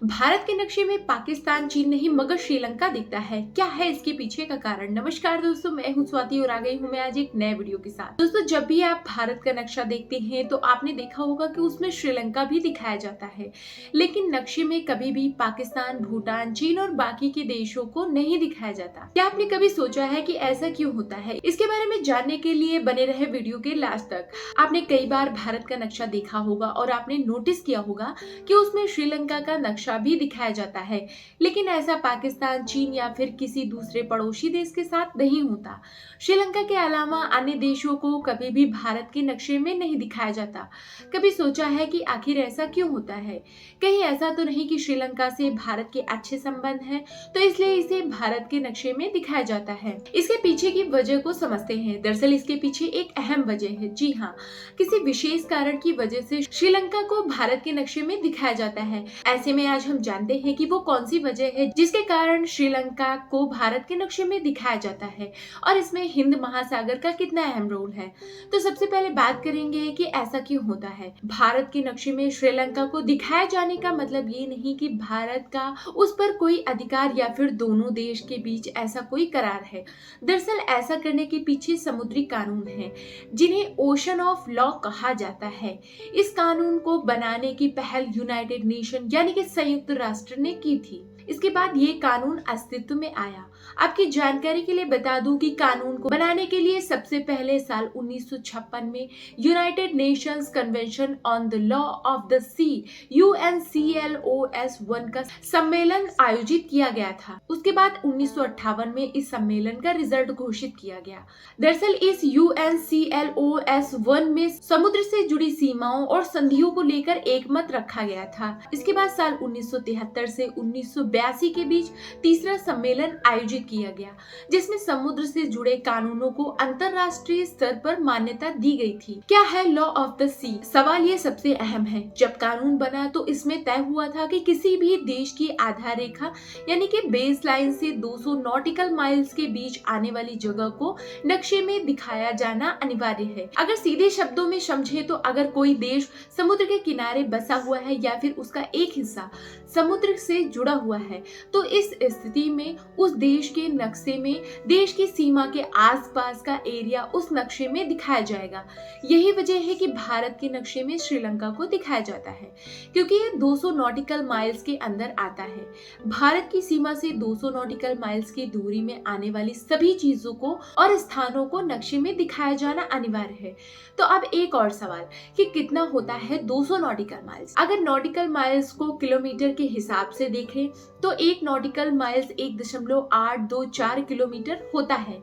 भारत के नक्शे में पाकिस्तान, चीन नहीं मगर श्रीलंका दिखता है। क्या है इसके पीछे का कारण? नमस्कार दोस्तों, मैं हूं स्वाति और आ गई हूं मैं आज एक नए वीडियो के साथ। दोस्तों, जब भी आप भारत का नक्शा देखते हैं तो आपने देखा होगा कि उसमें श्रीलंका भी दिखाया जाता है, लेकिन नक्शे में कभी भी पाकिस्तान, भूटान, चीन और बाकी के देशों को नहीं दिखाया जाता। क्या आपने कभी सोचा है कि ऐसा क्यों होता है? इसके बारे में जानने के लिए बने रहे वीडियो के लास्ट तक। आपने कई बार भारत का नक्शा देखा होगा और आपने नोटिस किया होगा कि उसमें श्रीलंका का नक्शा भी दिखाया जाता है, लेकिन ऐसा पाकिस्तान, चीन या फिर किसी दूसरे पड़ोसी देश के साथ नहीं होता। श्रीलंका के अलावा अन्य देशों को कभी भी भारत के नक्शे में नहीं दिखाया जाता। कभी सोचा है कि आखिर ऐसा क्यों होता है? कहीं ऐसा तो नहीं कि श्रीलंका से भारत के अच्छे संबंध हैं, तो इसलिए इसे भारत के नक्शे में दिखाया जाता है। इसके पीछे की वजह को समझते हैं। दरअसल इसके पीछे एक अहम वजह है। जी हाँ, किसी विशेष कारण की वजह से श्रीलंका को भारत के नक्शे में दिखाया जाता है। ऐसे में आज हम जानते हैं कि वो कौन सी वजह है जिसके कारण श्रीलंका को भारत के नक्शे में दिखाया जाता है और इसमें हिंद महासागर का कितना अहम रोल है। तो सबसे पहले बात करेंगे कि ऐसा क्यों होता है। भारत के नक्शे में श्रीलंका को दिखाया जाने का मतलब ये नहीं कि भारत का उस पर कोई अधिकार या फिर दोनों देश के बीच ऐसा कोई करार है। दरअसल ऐसा करने के पीछे समुद्री कानून है, जिन्हें ओशन ऑफ लॉ कहा जाता है। इस कानून को बनाने की पहल यूनाइटेड नेशन यानी कि संयुक्त राष्ट्र ने की थी। इसके बाद ये कानून अस्तित्व में आया। आपकी जानकारी के लिए बता दूं कि कानून को बनाने के लिए सबसे पहले साल 1956 में United Nations convention on the law of the sea UNCLOS 1 का सम्मेलन आयोजित किया गया था। उसके बाद 1958 में इस सम्मेलन का रिजल्ट घोषित किया गया। दरअसल इस UNCLOS 1 में समुद्र से जुड़ी सीमाओं और संधियों को लेकर एक मत रखा गया था। इसके बाद साल 1973 से 1982 के बीच तीसरा सम्मेलन आयोजित किया गया, जिसमें समुद्र से जुड़े कानूनों को अंतरराष्ट्रीय स्तर पर मान्यता दी गई थी। क्या है लॉ ऑफ द सी? सवाल ये सबसे अहम है। जब कानून बना तो इसमें तय हुआ था कि किसी भी देश की आधार रेखा यानी कि बेस लाइन से 200 नॉटिकल माइल्स के बीच आने वाली जगह को नक्शे में दिखाया जाना अनिवार्य है। अगर सीधे शब्दों में समझे तो अगर कोई देश समुद्र के किनारे बसा हुआ है या फिर उसका एक हिस्सा समुद्र से जुड़ा हुआ है, तो इस स्थिति में उस देश के नक्शे में देश की सीमा के आसपास का एरिया उस नक्शे में दिखाया जाएगा। यही वजह है कि भारत के नक्शे में श्रीलंका को दिखाया जाता है, क्योंकि ये 200 नॉटिकल माइल्स के अंदर आता है। भारत की सीमा से 200 नॉटिकल माइल्स की दूरी में आने वाली सभी चीजों को और स्थानों को नक्शे में दिखाया जाना अनिवार्य है। तो अब एक और सवाल कि कितना होता है 200 नॉटिकल माइल्स? अगर नॉटिकल माइल्स को किलोमीटर के हिसाब से देखें तो एक नॉटिकल माइल्स 1.824 किलोमीटर होता है।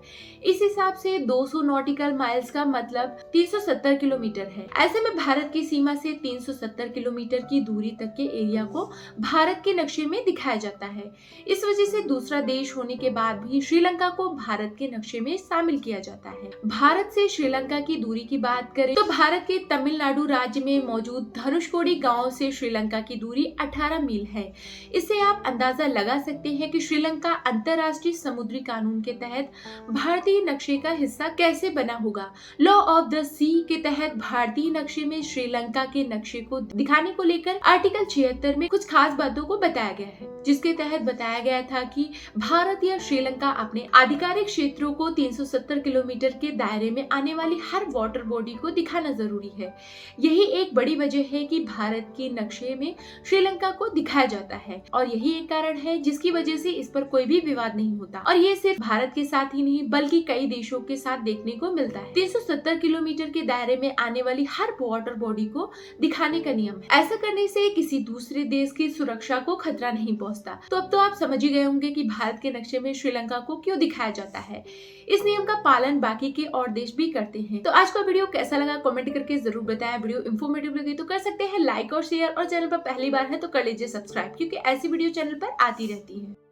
इस हिसाब से 200 नॉटिकल माइल्स का मतलब 370 किलोमीटर है। ऐसे में भारत की सीमा से 370 किलोमीटर की दूरी तक के एरिया को भारत के नक्शे में दिखाया जाता है। इस वजह से दूसरा देश होने के बाद भी श्रीलंका को भारत के नक्शे में शामिल किया जाता है। भारत से श्रीलंका की दूरी की बात करें तो भारत के तमिलनाडु राज्य में मौजूद धनुषकोडी गांव से श्रीलंका की दूरी 18 मील है। इससे आप अंदाजा लगा सकते हैं कि श्रीलंका अंतरराष्ट्रीय समुद्री कानून के तहत भारतीय नक्शे का हिस्सा कैसे बना होगा। लॉ ऑफ द सी के तहत भारतीय नक्शे में श्रीलंका के नक्शे को दिखाने को लेकर आर्टिकल 76 में कुछ खास बातों को बताया गया है, जिसके तहत बताया गया था कि भारत या श्रीलंका अपने आधिकारिक क्षेत्रों को 370 किलोमीटर के दायरे में आने वाली हर वाटर बॉडी को दिखाना जरूरी है। यही एक बड़ी वजह है कि भारत के नक्शे में श्रीलंका को दिखाया जाता है और यही एक कारण है जिसकी वजह से इस पर कोई भी विवाद नहीं होता। और ये सिर्फ भारत के साथ ही नहीं बल्कि कई देशों के साथ देखने को मिलता है। 370 किलोमीटर के दायरे में आने वाली हर वाटर बॉडी को दिखाने का नियम है। ऐसा करने से किसी दूसरे देश की सुरक्षा को खतरा नहीं पहुंचता। तो अब तो आप समझ ही गए होंगे कि भारत के नक्शे में श्रीलंका को क्यों दिखाया जाता है। इस नियम का पालन बाकी के और देश भी करते हैं। तो आज का वीडियो कैसा लगा कमेंट करके जरूर बताएं। वीडियो इंफॉर्मेटिव लगी तो कर सकते हैं लाइक और शेयर, और चैनल पर पहली बार है तो कर लीजिए सब्सक्राइब, क्योंकि ऐसी वीडियो चैनल पर आती रहती है।